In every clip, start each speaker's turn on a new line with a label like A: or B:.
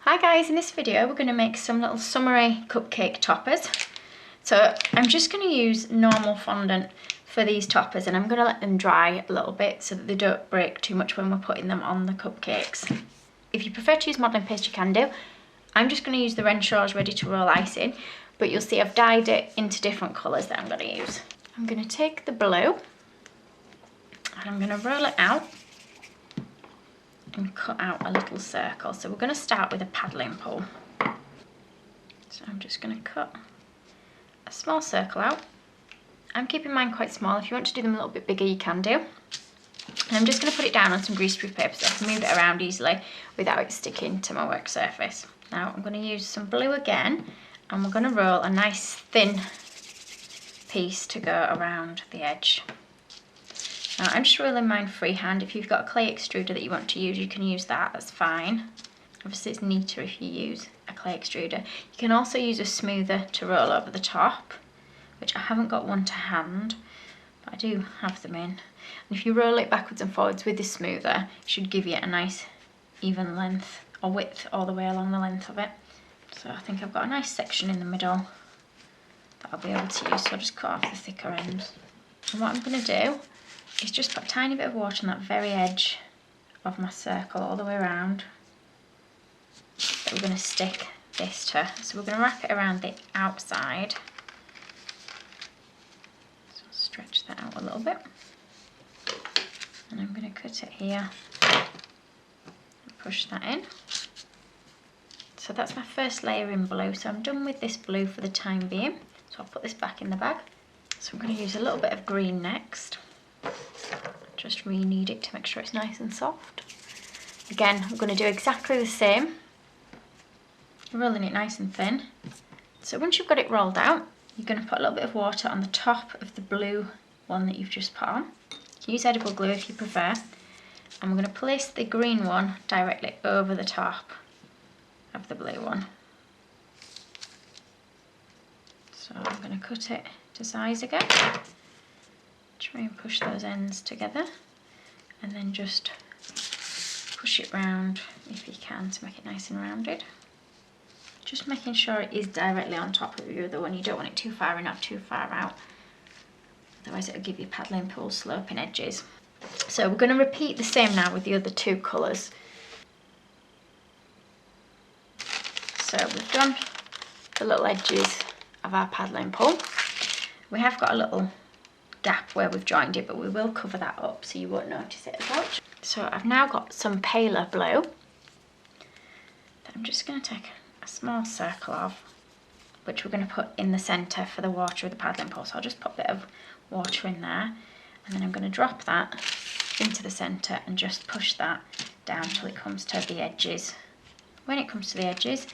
A: Hi guys, in this video we're going to make some little summery cupcake toppers. So I'm just going to use normal fondant for these toppers and I'm going to let them dry a little bit so that they don't break too much when we're putting them on the cupcakes. If you prefer to use modelling paste you can do. I'm just going to use the Renshaw's ready to roll icing, but you'll see I've dyed it into different colours that I'm going to use. I'm going to take the blue and I'm going to roll it out and cut out a little circle. So we're going to start with a paddling pole. So I'm just going to cut a small circle out. I'm keeping mine quite small. If you want to do them a little bit bigger you can do. And I'm just going to put it down on some greaseproof paper so I can move it around easily without it sticking to my work surface. Now I'm going to use some blue again and we're going to roll a nice thin piece to go around the edge. Now I'm just rolling mine freehand. If you've got a clay extruder that you want to use, you can use that, that's fine. Obviously it's neater if you use a clay extruder. You can also use a smoother to roll over the top, which I haven't got one to hand, but I do have them in. And if you roll it backwards and forwards with the smoother, it should give you a nice even length or width all the way along the length of it. So I think I've got a nice section in the middle that I'll be able to use, so I'll just cut off the thicker ends. And what I'm going to do is just put a tiny bit of water on that very edge of my circle all the way around that we're going to stick this to. So we're going to wrap it around the outside. So I'll stretch that out a little bit. And I'm going to cut it here and push that in. So that's my first layer in blue. So I'm done with this blue for the time being. So I'll put this back in the bag. So I'm going to use a little bit of green next. Just re-knead it to make sure it's nice and soft. Again, I'm going to do exactly the same, rolling it nice and thin. So once you've got it rolled out, you're going to put a little bit of water on the top of the blue one that you've just put on. You can use edible glue if you prefer. And we're going to place the green one directly over the top of the blue one. So I'm going to cut it to size again. Try and push those ends together and then just push it round if you can to make it nice and rounded. Just making sure it is directly on top of your other one. You don't want it too far in or too far out, otherwise it'll give you paddling pool sloping edges. So we're going to repeat the same now with the other two colours. So we've done the little edges of our paddling pool. We have got a little gap where we've joined it, but we will cover that up so you won't notice it as much. So I've now got some paler blue that I'm just going to take a small circle of, which we're going to put in the centre for the water of the paddling pool. So I'll just put a bit of water in there and then I'm going to drop that into the centre and just push that down till it comes to the edges. When it comes to the edges,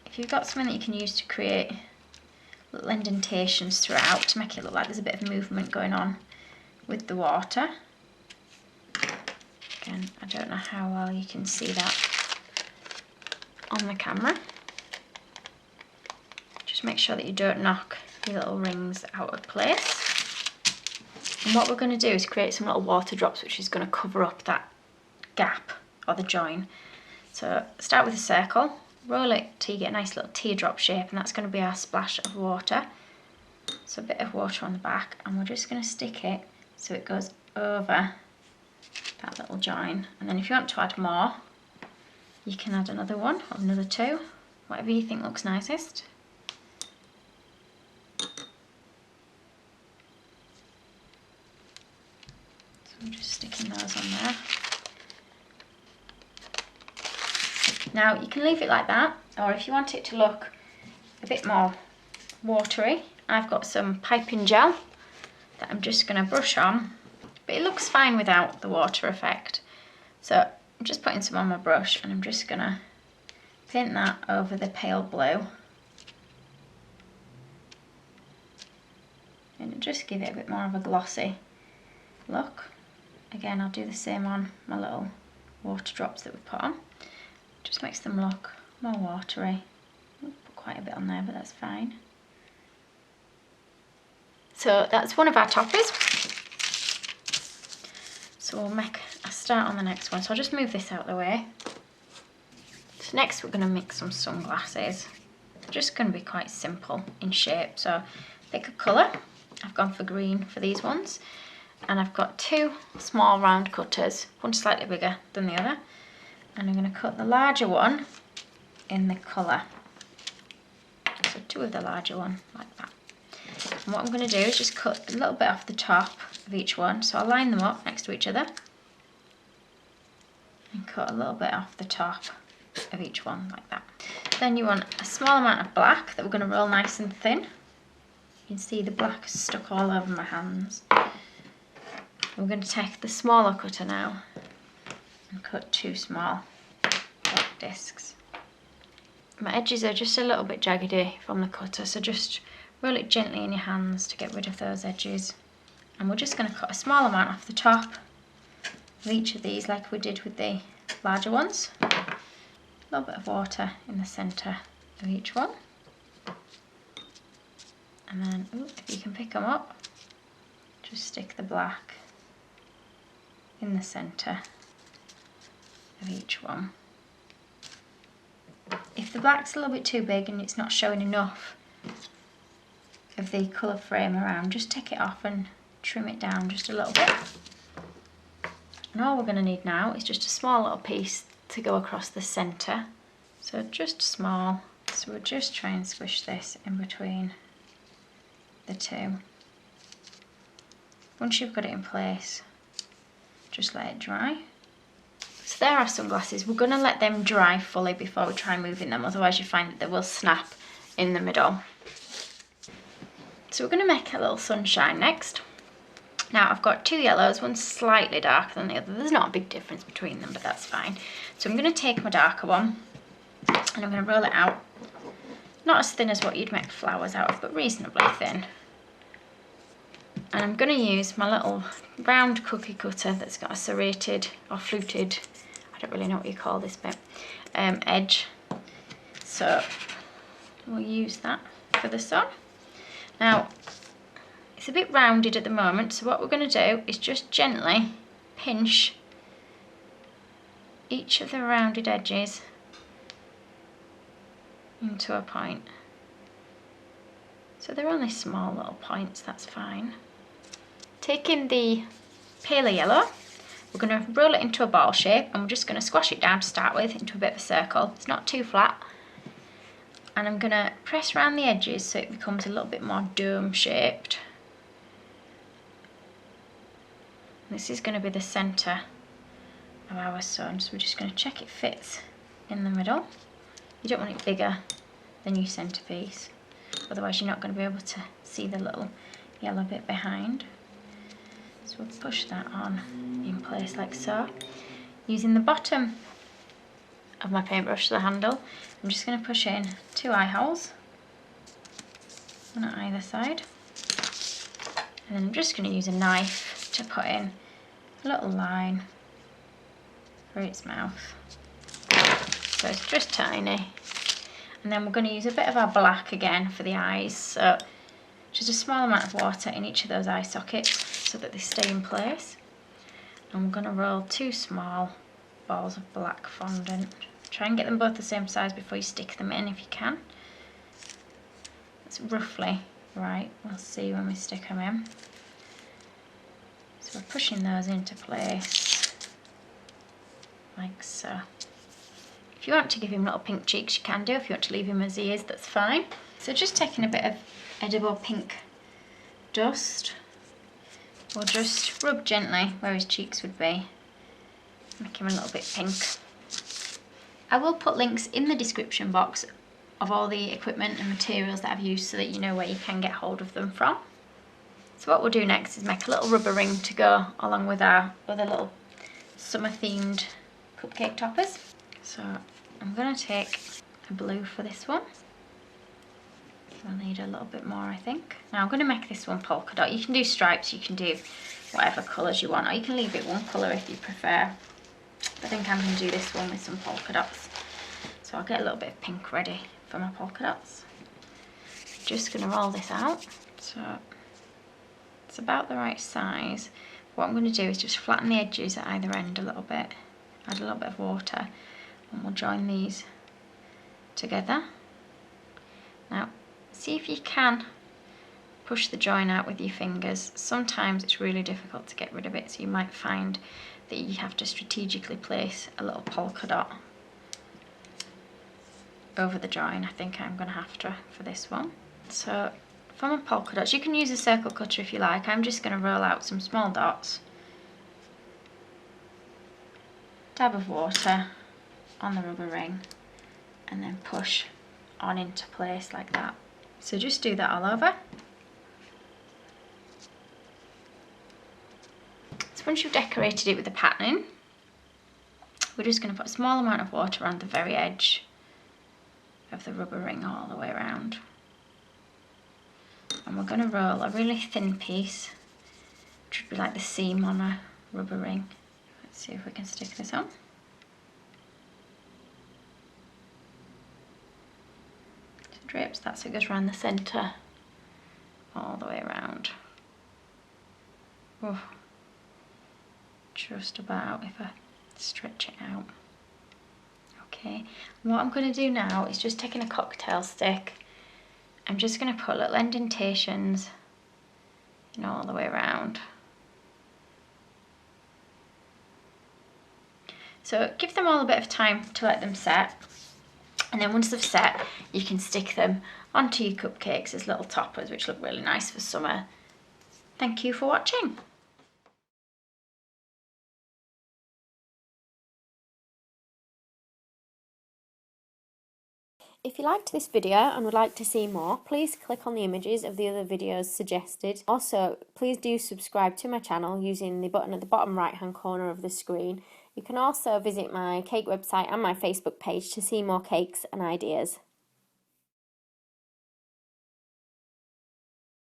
A: if you've got something that you can use to create little indentations throughout to make it look like there's a bit of movement going on with the water. Again, I don't know how well you can see that on the camera. Just make sure that you don't knock your little rings out of place. And what we're going to do is create some little water drops which is going to cover up that gap or the join. So start with a circle. Roll it till you get a nice little teardrop shape, and that's going to be our splash of water. So a bit of water on the back, and we're just going to stick it so it goes over that little join. And then if you want to add more, you can add another one or another two, whatever you think looks nicest. So I'm just sticking those on there. Now you can leave it like that, or if you want it to look a bit more watery, I've got some piping gel that I'm just going to brush on, but it looks fine without the water effect. So I'm just putting some on my brush and I'm just going to paint that over the pale blue and just give it a bit more of a glossy look. Again, I'll do the same on my little water drops that we've put on. Just makes them look more watery. I'll put quite a bit on there, but that's fine. So that's one of our toppers. So we'll make a start on the next one. So I'll just move this out of the way. So So next we're going to make some sunglasses. Just going to be quite simple in shape. So pick a colour. I've gone for green for these ones. And I've got two small round cutters, one slightly bigger than the other. And I'm going to cut the larger one in the colour. So two of the larger one, like that. And what I'm going to do is just cut a little bit off the top of each one. So I'll line them up next to each other. And cut a little bit off the top of each one, like that. Then you want a small amount of black that we're going to roll nice and thin. You can see the black is stuck all over my hands. We're going to take the smaller cutter now and cut two small black discs. My edges are just a little bit jaggedy from the cutter, so just roll it gently in your hands to get rid of those edges. And we're just going to cut a small amount off the top of each of these like we did with the larger ones. A little bit of water in the centre of each one. And then, if you can pick them up, just stick the black in the centre of each one. If the black's a little bit too big and it's not showing enough of the colour frame around, just take it off and trim it down just a little bit. And all we're going to need now is just a small little piece to go across the centre. So just small. So we'll just try and squish this in between the two. Once you've got it in place, just let it dry. So there are sunglasses. We're going to let them dry fully before we try moving them, otherwise you find that they will snap in the middle. So we're going to make a little sunshine next. Now I've got two yellows, one's slightly darker than the other. There's not a big difference between them, but that's fine. So I'm going to take my darker one and I'm going to roll it out. Not as thin as what you'd make flowers out of, but reasonably thin. And I'm going to use my little round cookie cutter that's got a serrated or fluted, I don't really know what you call this bit, edge. So we'll use that for the sun. Now it's a bit rounded at the moment, so what we're going to do is just gently pinch each of the rounded edges into a point. So they're only small little points, that's fine. Taking the paler yellow, we're going to roll it into a ball shape and we're just going to squash it down to start with into a bit of a circle. It's not too flat. And I'm going to press around the edges so it becomes a little bit more dome shaped. This is going to be the centre of our sun, so we're just going to check it fits in the middle. You don't want it bigger than your centrepiece, otherwise you're not going to be able to see the little yellow bit behind. So we'll push that on in place like so. Using the bottom of my paintbrush, the handle, I'm just going to push in two eye holes, one at either side. And then I'm just going to use a knife to put in a little line for its mouth. So it's just tiny. And then we're going to use a bit of our black again for the eyes. So just a small amount of water in each of those eye sockets so that they stay in place. And we're going to roll two small balls of black fondant. Try and get them both the same size before you stick them in if you can. That's roughly right. We'll see when we stick them in. So we're pushing those into place like so. If you want to give him little pink cheeks, you can do. If you want to leave him as he is, that's fine. So just taking a bit of edible pink dust, we'll just rub gently where his cheeks would be, make him a little bit pink. I will put links in the description box of all the equipment and materials that I've used so that you know where you can get hold of them from. So what we'll do next is make a little rubber ring to go along with our other little summer themed cupcake toppers. So I'm going to take a blue for this one. I'll need a little bit more, I think. Now I'm going to make this one polka dot. You can do stripes, you can do whatever colours you want, or you can leave it one colour if you prefer. I think I'm going to do this one with some polka dots. So I'll get a little bit of pink ready for my polka dots. Just going to roll this out. So it's about the right size. What I'm going to do is just flatten the edges at either end a little bit. Add a little bit of water and we'll join these together. Now, see if you can push the join out with your fingers. Sometimes it's really difficult to get rid of it, so you might find that you have to strategically place a little polka dot over the join. I think I'm going to have to for this one. So for my polka dots, you can use a circle cutter if you like. I'm just going to roll out some small dots, dab of water on the rubber ring, and then push on into place like that. So just do that all over. So once you've decorated it with the patterning, we're just going to put a small amount of water on the very edge of the rubber ring all the way around. And we're going to roll a really thin piece, which would be like the seam on a rubber ring. Let's see if we can stick this on. So drapes that so it goes around the centre all the way around. Oh, just about if I stretch it out. Okay, and what I'm going to do now is just taking a cocktail stick. I'm just going to put little indentations, you know, all the way around. So give them all a bit of time to let them set, and then once they've set, you can stick them onto your cupcakes as little toppers, which look really nice for summer. Thank you for watching.
B: If you liked this video and would like to see more, please click on the images of the other videos suggested. Also, please do subscribe to my channel using the button at the bottom right hand corner of the screen. You can also visit my cake website and my Facebook page to see more cakes and ideas.